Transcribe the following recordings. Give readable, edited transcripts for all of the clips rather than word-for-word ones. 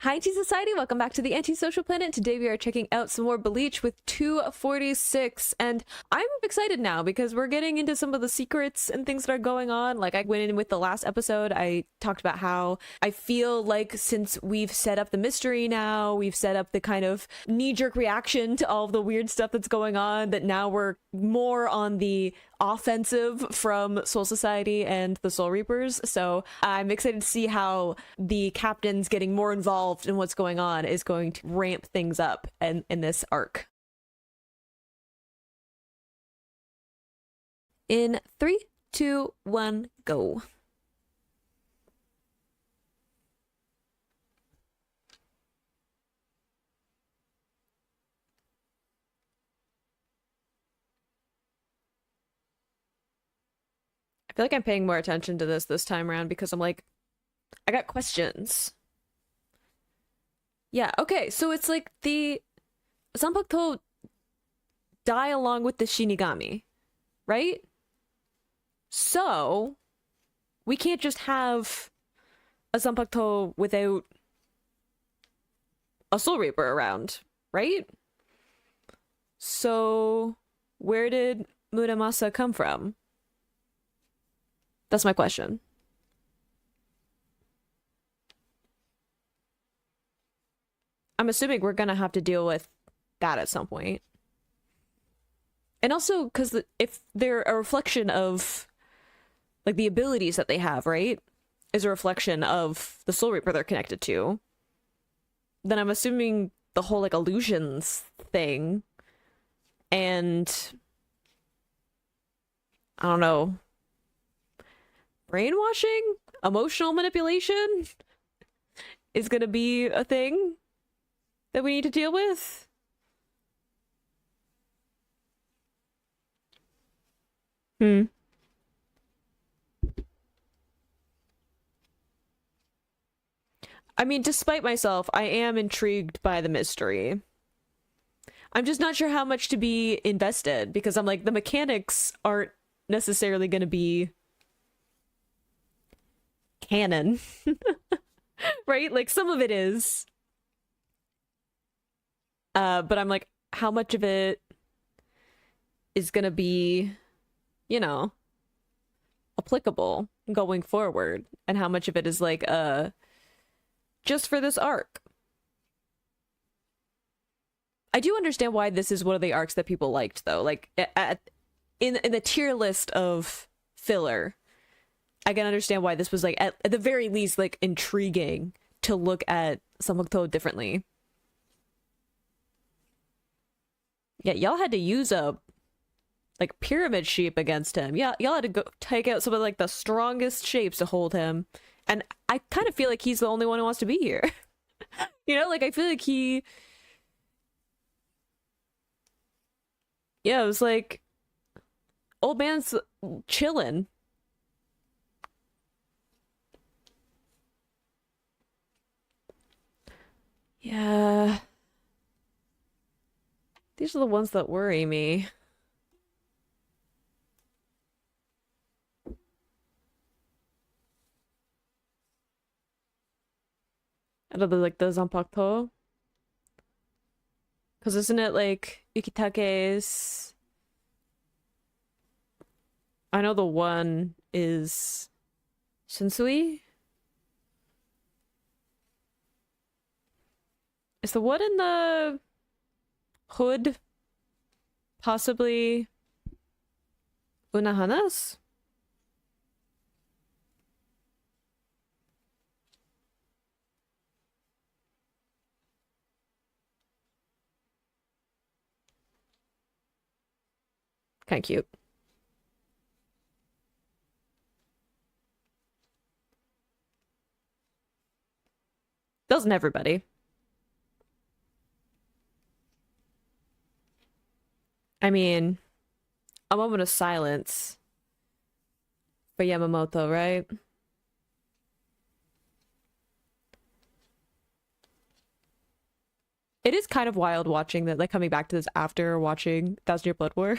Hi, Tea Society. Welcome back to the Antisocial Planet. Today we are checking out some more Bleach with 246, and I'm excited now because we're getting into some of the secrets and things that are going on. Like, I went in with the last episode, I talked about how I feel like since we've set up the mystery now, we've set up the kind of knee-jerk reaction to all of the weird stuff that's going on, that now we're more on the offensive from Soul Society and the Soul Reapers. So I'm excited to see how the captain's getting more involved in what's going on is going to ramp things up in this arc. In 3, 2, 1, go. I feel like I'm paying more attention to this time around because I'm like, I got questions. Yeah, okay, so it's like the Zanpakutō die along with the Shinigami, right? So we can't just have a Zanpakutō without a Soul Reaper around, right? So where did Muramasa come from? That's my question. I'm assuming we're gonna have to deal with that at some point. And also, because if they're a reflection of, like, the abilities that they have, right? Is a reflection of the Soul Reaper they're connected to, then I'm assuming the whole, like, illusions thing and, I don't know, brainwashing, emotional manipulation is gonna be a thing that we need to deal with. I mean, despite myself, I am intrigued by the mystery. I'm just not sure how much to be invested because I'm like, the mechanics aren't necessarily going to be canon, right? Like, some of it is. But I'm like, how much of it is gonna be, you know, applicable going forward, and how much of it is like, just for this arc? I do understand why this is one of the arcs that people liked, though. Like, in the tier list of filler, I can understand why this was, like, at the very least, like, intriguing to look at Zanpakutō differently. Yeah, y'all had to use a, like, pyramid shape against him. Yeah, y'all had to go take out some of, like, the strongest shapes to hold him. And I kind of feel like he's the only one who wants to be here. You know, like, I feel like he... Yeah, it was like... Old man's chilling. Yeah... These are the ones that worry me. Out of the, like, the Zanpakutō. Because isn't it, like, Ukitake's... I know the one is... Shinsui? Is the one in the... hood possibly Unahana's? Kind of cute. Doesn't everybody? I mean, a moment of silence for Yamamoto, right? It is kind of wild watching that, like, coming back to this after watching Thousand Year Blood War.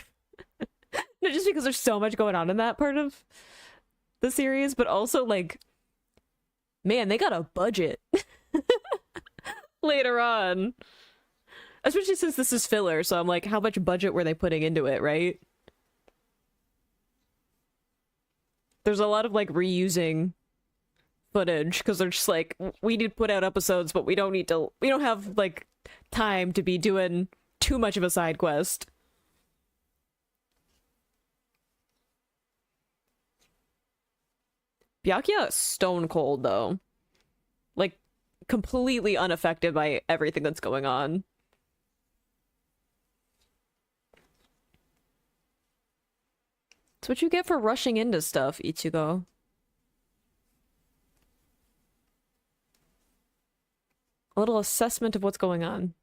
No, just because there's so much going on in that part of the series, but also, like, man, they got a budget. later on. Especially since this is filler, so I'm like, how much budget were they putting into it, right? There's a lot of like reusing footage because they're just like, we need to put out episodes, but we don't have like time to be doing too much of a side quest. Byakuya is stone cold though. Like completely unaffected by everything that's going on. It's what you get for rushing into stuff, Ichigo. A little assessment of what's going on.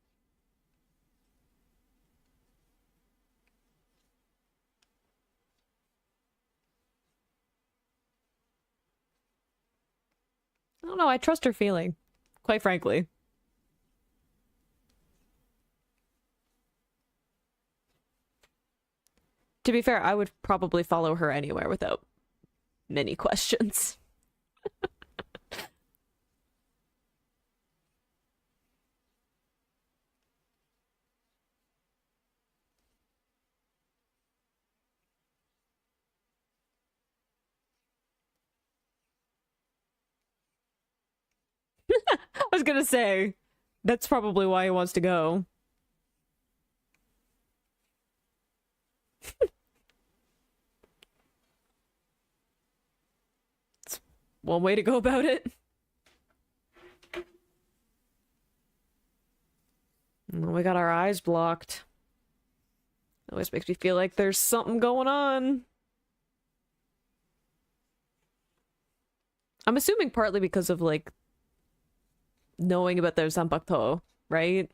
I don't know, I trust her feeling, quite frankly. To be fair, I would probably follow her anywhere without many questions. I was gonna say, that's probably why he wants to go. It's one way to go about it. We got our eyes blocked. Always makes me feel like there's something going on. I'm assuming partly because of, like, knowing about their Zanpakutō, right?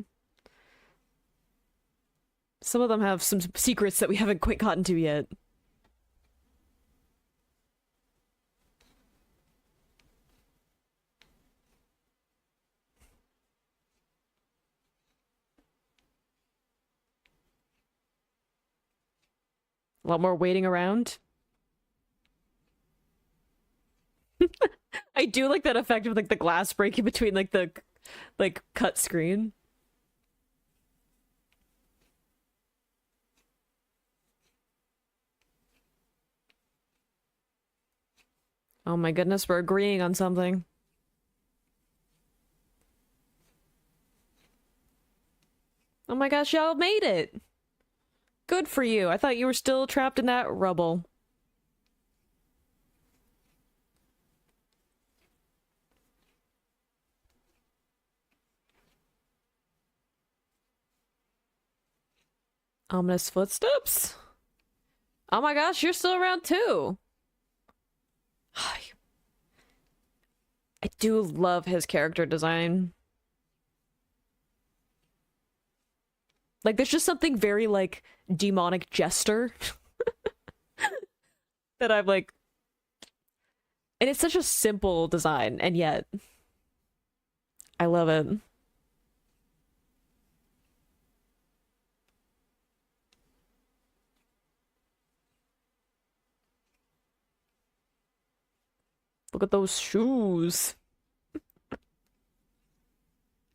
Some of them have some secrets that we haven't quite gotten to yet. A lot more waiting around. I do like that effect of like the glass breaking between like the cut screen. Oh my goodness, we're agreeing on something. Oh my gosh, y'all made it. Good for you. I thought you were still trapped in that rubble. Ominous footsteps? Oh my gosh, you're still around too. I do love his character design. Like, there's just something very, like, demonic jester that I'm like... And it's such a simple design, and yet... I love it. Look at those shoes.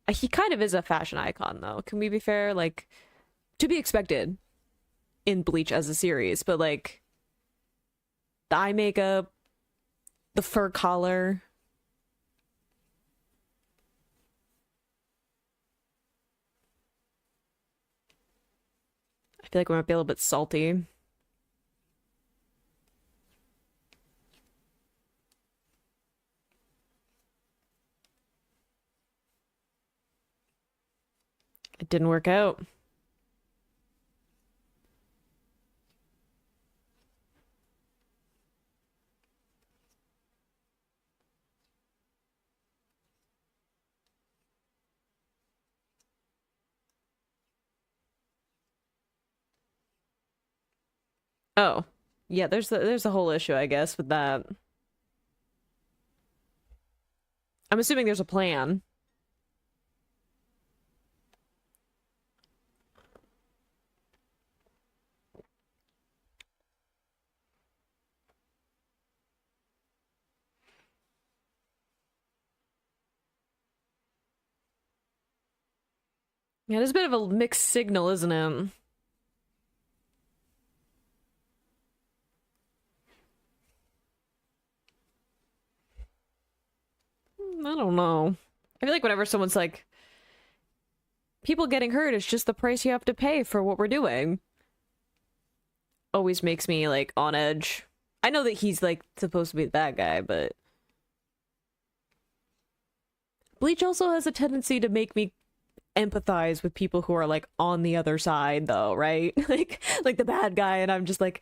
He kind of is a fashion icon, though. Can we be fair? Like, to be expected in Bleach as a series, but like, the eye makeup, the fur collar. I feel like we might be a little bit salty. It didn't work out. Oh. Yeah, there's a whole issue, I guess, with that. I'm assuming there's a plan. Yeah, there's a bit of a mixed signal, isn't it? I don't know. I feel like whenever someone's like, people getting hurt is just the price you have to pay for what we're doing. Always makes me like on edge. I know that he's like supposed to be the bad guy, but Bleach also has a tendency to make me empathize with people who are like on the other side though, right? Like the bad guy, and I'm just like,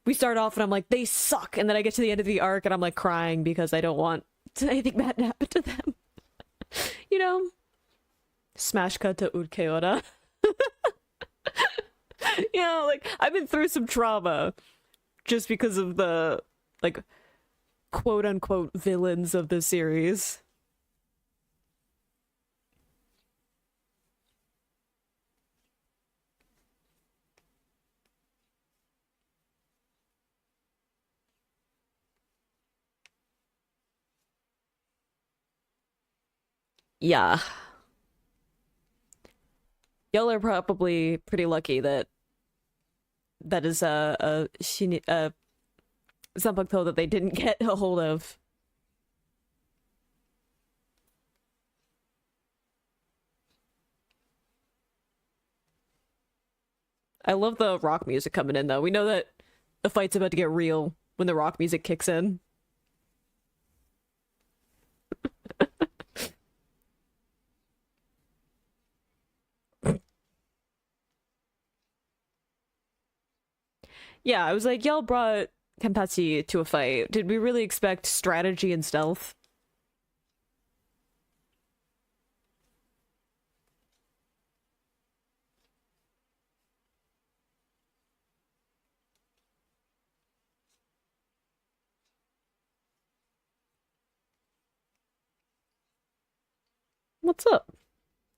we start off and I'm like, they suck, and then I get to the end of the arc and I'm like crying because I don't want anything bad to happen to them. You know? Smash cut to Udkeora. You know, like, I've been through some trauma just because of the, like, quote-unquote villains of the series. Yeah. Y'all are probably pretty lucky that that is a Zanpakutō that they didn't get a hold of. I love the rock music coming in though. We know that the fight's about to get real when the rock music kicks in. Yeah, I was like, y'all brought Kenpachi to a fight. Did we really expect strategy and stealth? What's up?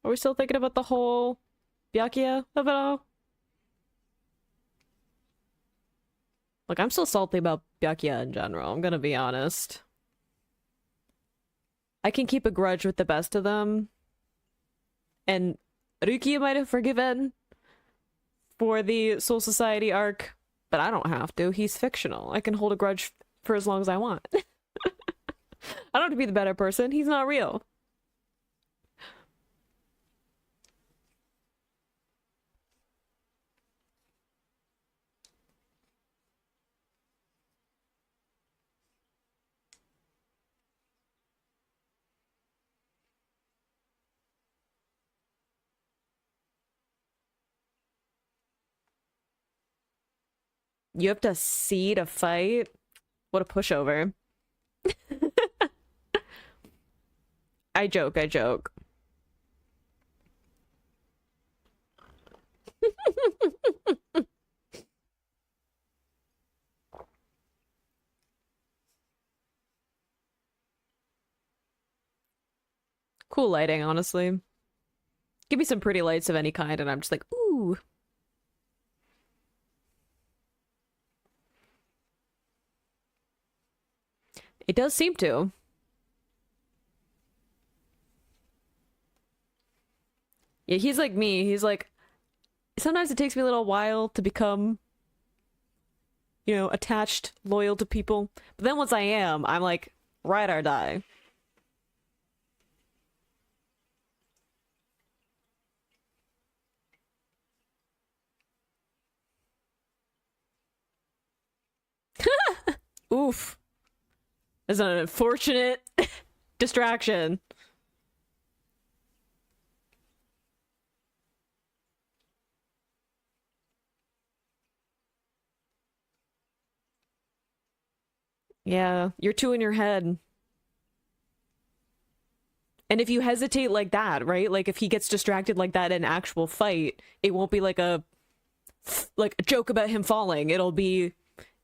Are we still thinking about the whole Byakuya of it all? Like, I'm still salty about Byakuya in general, I'm gonna be honest. I can keep a grudge with the best of them, and Ruki might have forgiven for the Soul Society arc, but I don't have to. He's fictional. I can hold a grudge for as long as I want. I don't have to be the better person. He's not real. You have to see to fight? What a pushover. I joke, I joke. Cool lighting, honestly. Give me some pretty lights of any kind, and I'm just like, ooh. It does seem to. Yeah, he's like me. He's like, sometimes it takes me a little while to become, you know, attached, loyal to people. But then once I am, I'm like, ride or die. Oof. That's an unfortunate distraction. Yeah, you're too in your head. And if you hesitate like that, right? Like if he gets distracted like that in actual fight, it won't be like a joke about him falling. It'll be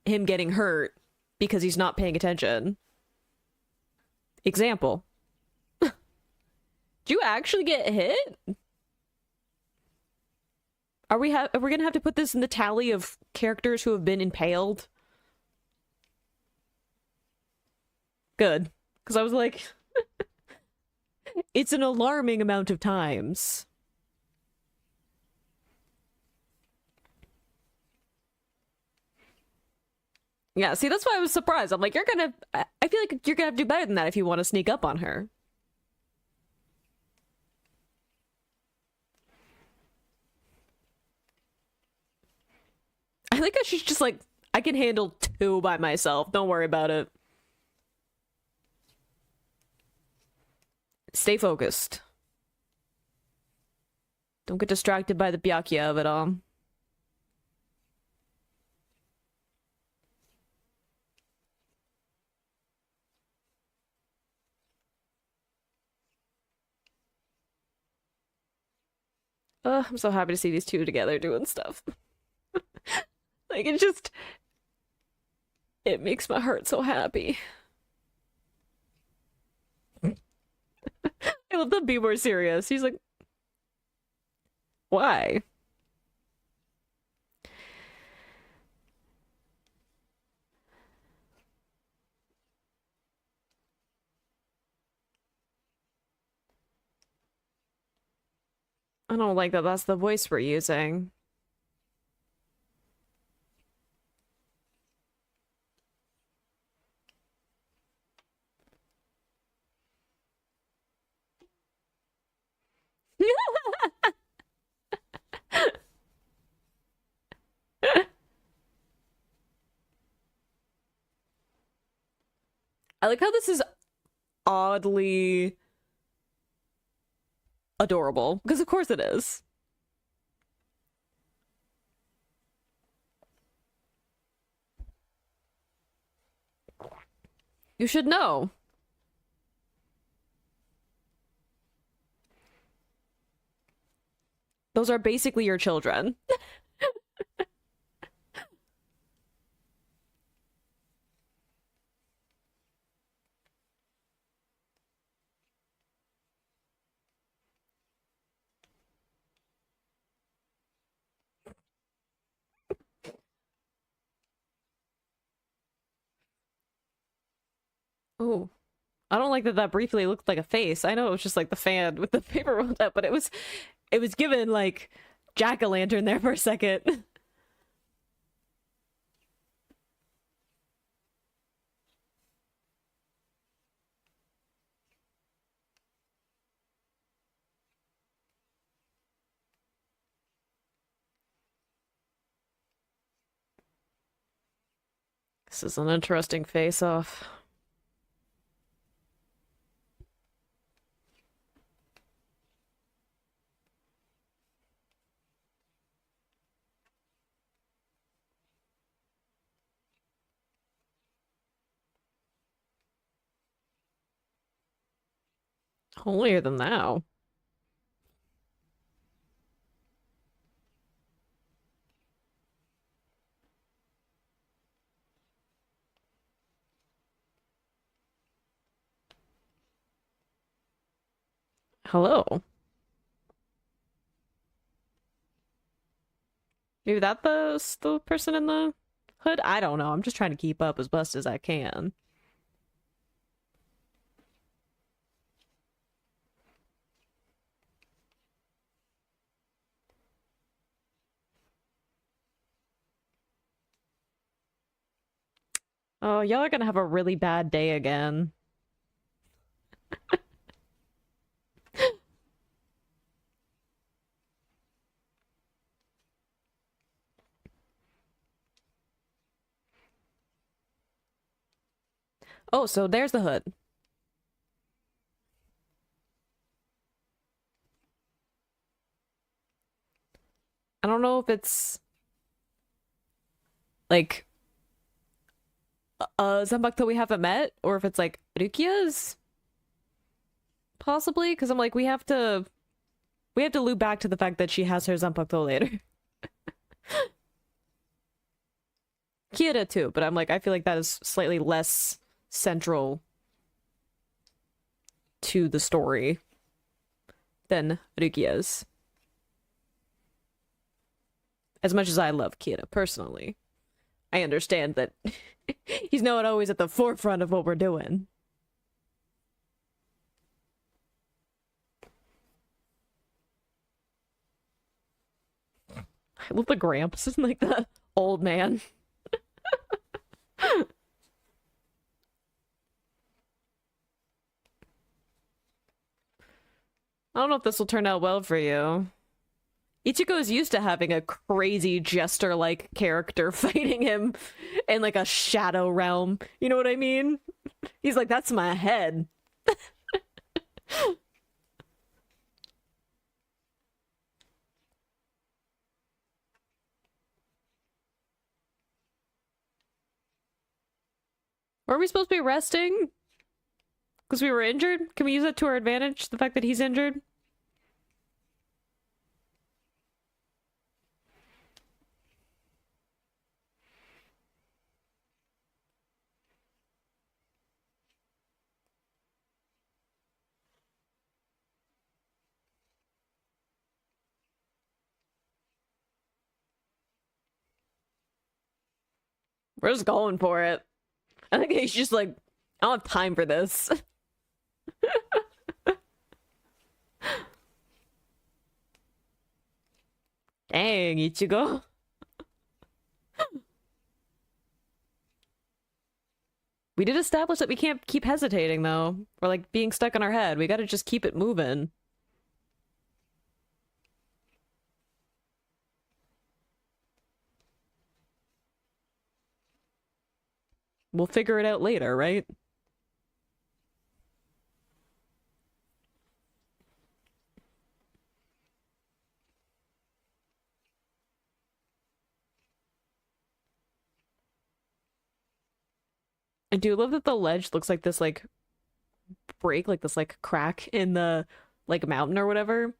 him getting hurt because he's not paying attention. Example. Do you actually get hit? Are we gonna have to put this in the tally of characters who have been impaled? Good. Because I was like, it's an alarming amount of times. Yeah, see, that's why I was surprised. I'm like, I feel like you're gonna have to do better than that if you want to sneak up on her. I think she's just like, I can handle two by myself. Don't worry about it. Stay focused. Don't get distracted by the byakuya of it all. I'm so happy to see these two together doing stuff. Like, it makes my heart so happy. I love them be more serious. He's like, why? I don't like that that's the voice we're using. I like how this is oddly adorable, because of course it is. You should know. Those are basically your children. Oh, I don't like that that briefly looked like a face. I know it was just like the fan with the paper rolled up, but it was given like jack-o'-lantern there for a second. This is an interesting face-off. Holier than thou. Hello. Maybe that the person in the hood? I don't know. I'm just trying to keep up as best as I can. Oh, y'all are gonna have a really bad day again. Oh, so there's the hood. I don't know if it's like Zanpakutō we haven't met, or if it's like Rukia's possibly, because I'm like we have to loop back to the fact that she has her Zanpakutō later. Kira too, but I'm like I feel like that is slightly less central to the story than Rukia's. As much as I love Kira personally, I understand that he's not always at the forefront of what we're doing. I love the Gramps, like the old man. I don't know if this will turn out well for you. Ichigo is used to having a crazy jester-like character fighting him in like a shadow realm. You know what I mean? He's like, that's my head. Are we supposed to be resting? Because we were injured? Can we use that to our advantage? The fact that he's injured? We're just going for it. I think he's just like, I don't have time for this. Dang, Ichigo. We did establish that we can't keep hesitating, though. Or, like, being stuck in our head. We gotta just keep it moving. We'll figure it out later, right? I do love that the ledge looks like this, like, break, like this, like, crack in the, like, mountain or whatever.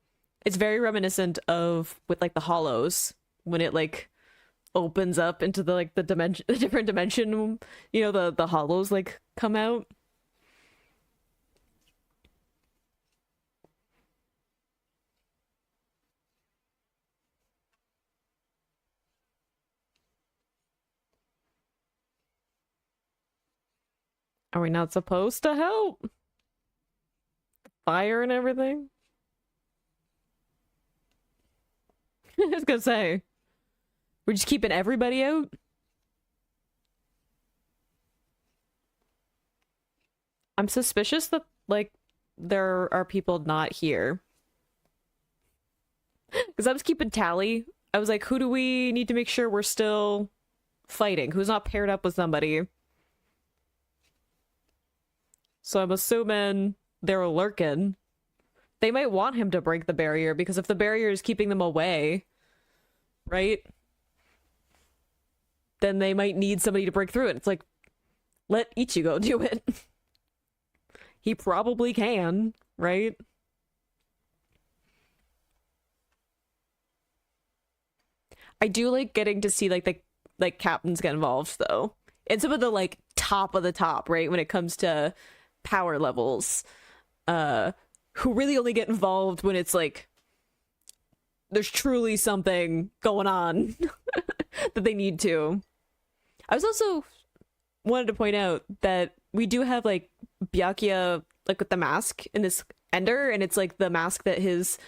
It's very reminiscent of, with, like, the hollows, when it, like, opens up into the, like, the dimension, the different dimension, you know, the hollows, like, come out. Are we not supposed to help? Fire and everything? I was gonna say, we're just keeping everybody out? I'm suspicious that, like, there are people not here. Because I was keeping tally. I was like, who do we need to make sure we're still fighting? Who's not paired up with somebody? So I'm assuming they're lurking. They might want him to break the barrier, because if the barrier is keeping them away, right? Then they might need somebody to break through it. It's like, let Ichigo do it. He probably can, right? I do like getting to see like the like captains get involved though. And some of the like top of the top, right? When it comes to power levels. Who really only get involved when it's like there's truly something going on that they need to. I was also wanted to point out that we do have like Byakuya like with the mask in this ender, and it's like the mask that his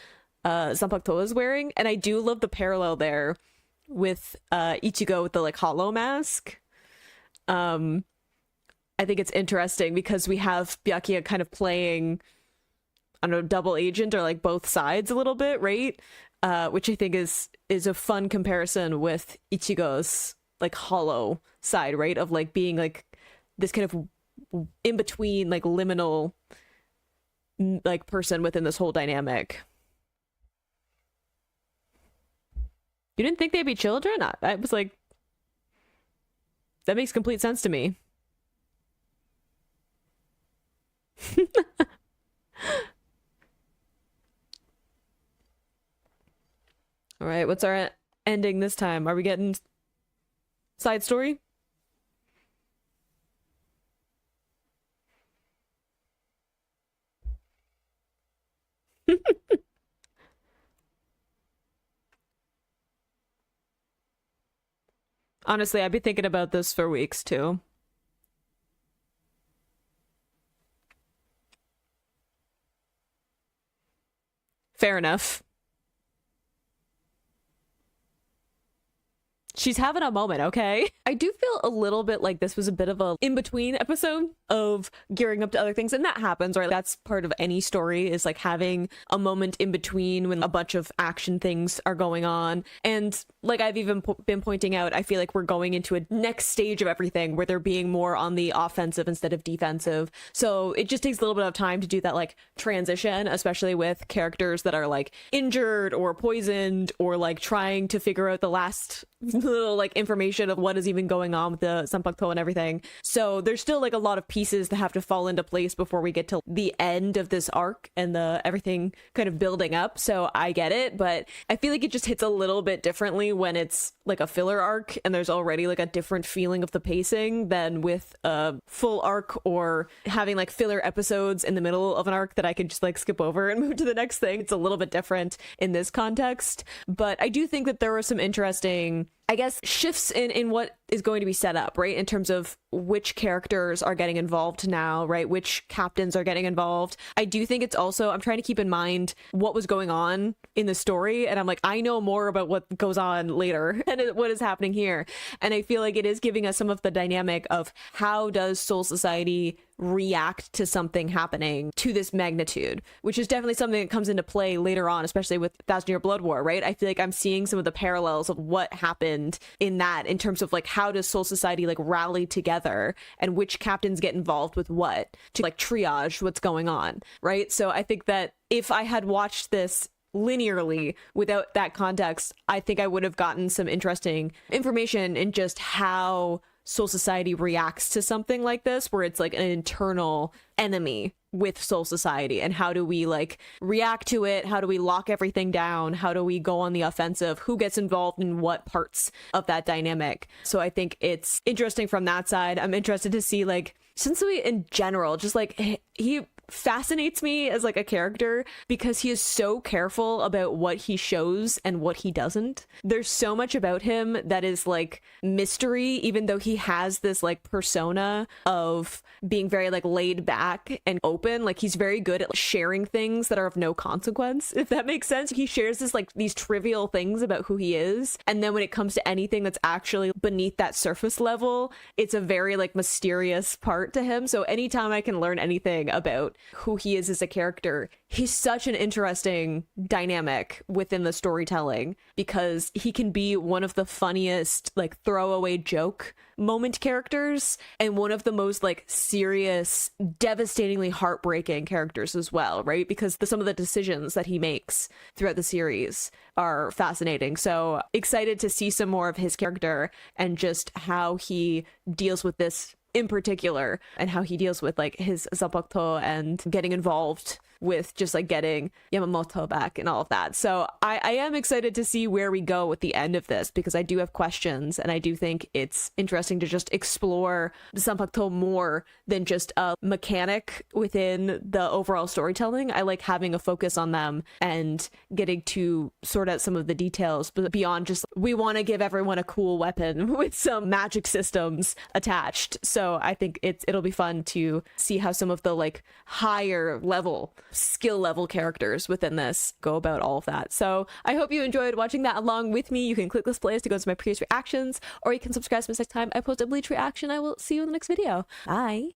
Zanpakutō is wearing, and I do love the parallel there with Ichigo with the like hollow mask. I think it's interesting because we have Byakuya kind of playing, I don't know, double agent or like both sides a little bit, right? Which I think is a fun comparison with Ichigo's like hollow side, right? Of like being like this kind of in between, like liminal, like person within this whole dynamic. You didn't think they'd be children? I was like, that makes complete sense to me. All right, what's our ending this time? Are we getting side story? Honestly, I'd be thinking about this for weeks too. Fair enough. she's having a moment, okay? I do feel a little bit like this was a bit of a in-between episode of gearing up to other things, and that happens, right? That's part of any story, is like having a moment in between when a bunch of action things are going on. And like I've even been pointing out, I feel like we're going into a next stage of everything where they're being more on the offensive instead of defensive. So it just takes a little bit of time to do that like transition, especially with characters that are like injured or poisoned or like trying to figure out the last little like information of what is even going on with the Zanpakutō and everything. So there's still like a lot of pieces that have to fall into place before we get to the end of this arc and the everything kind of building up. So I get it, but I feel like it just hits a little bit differently when it's like a filler arc and there's already like a different feeling of the pacing than with a full arc or having like filler episodes in the middle of an arc that I could just like skip over and move to the next thing. It's a little bit different in this context, but I do think that there were some interesting, I guess, shifts in what is going to be set up, right? In terms of which characters are getting involved now, right? Which captains are getting involved. I do think it's also, I'm trying to keep in mind what was going on in the story. And I'm like, I know more about what goes on later and what is happening here. And I feel like it is giving us some of the dynamic of how does Soul Society react to something happening to this magnitude, which is definitely something that comes into play later on, especially with Thousand Year Blood War, right? I feel like I'm seeing some of the parallels of what happened in that, in terms of like how does Soul Society like rally together and which captains get involved with what to like triage what's going on, right? So I think that if I had watched this linearly without that context, I think I would have gotten some interesting information in just how Soul Society reacts to something like this, where it's like an internal enemy with Soul Society, and how do we like react to it? How do we lock everything down? How do we go on the offensive? Who gets involved in what parts of that dynamic? So I think it's interesting from that side. I'm interested to see like Sensui in general, just like he fascinates me as like a character because he is so careful about what he shows and what he doesn't. There's so much about him that is like mystery, even though he has this like persona of being very like laid back and open. Like he's very good at sharing things that are of no consequence, if that makes sense. He shares this like these trivial things about who he is, and then when it comes to anything that's actually beneath that surface level, it's a very like mysterious part to him. So anytime I can learn anything about who he is as a character, he's such an interesting dynamic within the storytelling, because he can be one of the funniest like throwaway joke moment characters and one of the most like serious, devastatingly heartbreaking characters as well, right? Because some of the decisions that he makes throughout the series are fascinating. So excited to see some more of his character and just how he deals with this in particular, and how he deals with like his Zanpakutō and getting involved with just like getting Yamamoto back and all of that. So I am excited to see where we go with the end of this, because I do have questions, and I do think it's interesting to just explore the Zanpakutō more than just a mechanic within the overall storytelling. I like having a focus on them and getting to sort out some of the details, but beyond just we want to give everyone a cool weapon with some magic systems attached. So I think it'll be fun to see how some of the like higher level skill level characters within this go about all of that. So I hope you enjoyed watching that along with me. You can click this playlist to go to my previous reactions, or you can subscribe to me next time I post a Bleach reaction. I will see you in the next video. Bye.